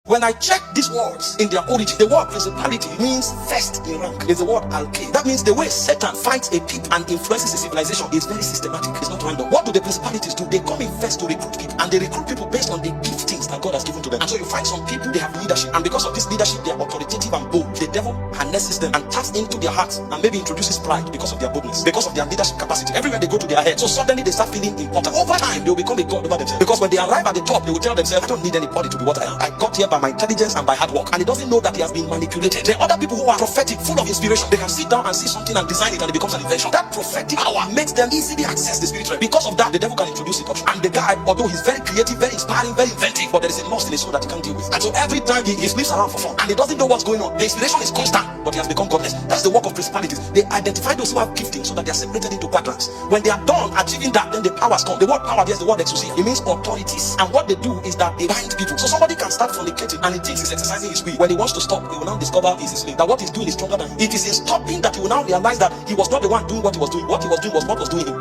When I check these words in their origin, the word principality means first in rank. It's the word alke. That means the way Satan fights a people and influences a civilization is very systematic. It's not random. What do the principalities do? They come in first to recruit people, and they recruit people based on the giftings that God has given to them. And so you find some people, they have leadership, and because of this leadership, they are authoritative and bold. The devil harnesses them and taps into their hearts and maybe introduces pride because of their boldness, because of their leadership capacity. Everywhere they go to their head, so suddenly they start feeling important. Over time, they will become a god over themselves, because when they arrive at the top, they will tell themselves, I don't need anybody to be what I am. I got here by my intelligence and by hard work. And he doesn't know that he has been manipulated. The other people who are prophetic, full of inspiration, they can sit down and see something and design it, and it becomes an invention. That prophetic power makes them easily access the spirit realm. Because of that, the devil can introduce it. And the guy, although he's very creative, very inspiring, very inventive, but there is a loss in his soul that he can't deal with. And so every time he sleeps around for fun, and he doesn't know what's going on. The inspiration is constant, but he has become godless. That's the work of principalities. They identify those who have gifting so that they are separated into quadrants. When they are done achieving that, then the powers come. The word power, there's the word exousia. It means authorities. And what they do is that they bind people. So somebody can start fornicating, and he thinks he's exercising his will. When he wants to stop, he will now discover he's a slave. That what he's doing is stronger than him. It is in stopping that he will now realize that he was not the one doing what he was doing. What he was doing was what was doing him.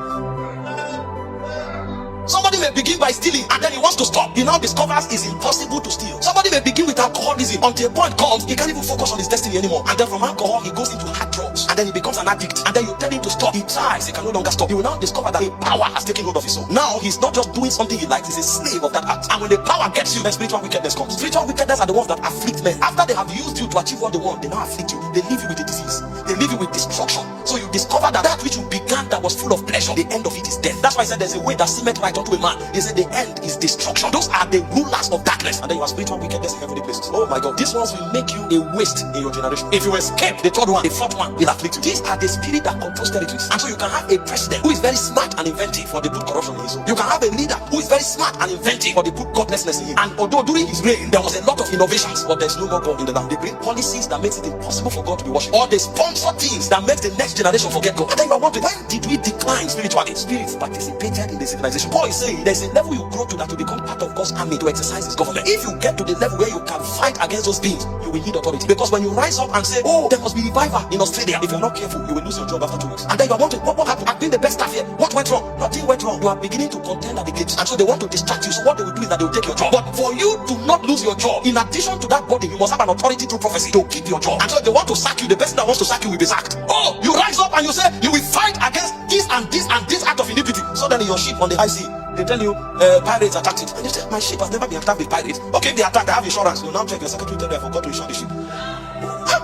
Somebody may begin by stealing, and then he wants to stop. He now discovers it's impossible to steal. Somebody may begin with alcoholism. Until a point comes, he can't even focus on his destiny anymore. And then from alcohol, he goes into hard drugs. And then he becomes an addict. And then you tell him to stop. He tries, he can no longer stop. He will now discover that a power has taken hold of his soul. Now he's not just doing something he likes, he's a slave of that act. And when the power gets you, then spiritual wickedness comes. Spiritual wickedness are the ones that afflict men. After they have used you to achieve what they want, they now afflict you. They leave you with a disease. They leave you with destruction. So you discover that which you began that was full of pleasure, the end of it is death. That's why I said there's a way that seemeth right unto a man. He said the end is destruction. Those are the rulers of darkness. And then you have spiritual wickedness in heavenly places. Oh my God. These ones will make you a waste in your generation. If you escape the third one, the fourth one will afflict you. These are the spirit that controls territories. And so you can have a president who is very smart and inventive, for they put corruption in his soul. You can have a leader who is very smart and inventive, for they put godlessness in him. And although during his reign there was a lot of innovations, but there's no more God in the land. They bring policies that makes it impossible for God to be worshipped, or they sponsor things that makes the next generation forget God. And then you are wondering, when did we decline spiritually? Spirits participated in the civilization. Paul is saying there's a level you grow to that to become part of God's army to exercise his government. If you get to the level where you can fight against those beings, you will need authority. Because when you rise up and say, oh, there must be revival in Australia, if you're not careful, you will lose your job after 2 weeks. And then you are wondering, what happened? I've been the best staff here. What went wrong? Nothing went wrong. You are beginning to contend at the gates. And so they want to distract you. So what they will do is that they will take your job. But for you to not lose your job, in addition to that body, you must have an authority through prophecy to keep your job. And so if they want to sack you, the person that wants to sack you will be sacked. Oh, you rise up and you say, you will fight against this and this and this act of iniquity. Suddenly your ship on the high sea, they tell you pirates attacked it, and you say, my ship has never been attacked with pirates. Okay, if they attack, I have insurance. You now check your secretary, tell you I forgot to insure the ship.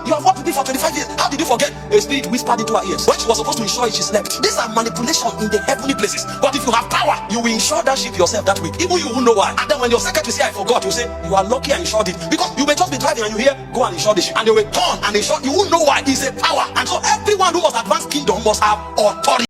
You have worked with me for 25 years. How did you forget? A spirit whispered into her ears. When she was supposed to insure it, she slept. These are manipulation in the heavenly places. But if you have power, you will insure that ship yourself that week. Even you won't know why. And then when your secretary say I forgot, you say you are lucky I insured it. Because you may just be driving and you hear, go and insure the ship. And they will turn and insure. You won't know why. It's a power. And so everyone who must advance kingdom must have authority.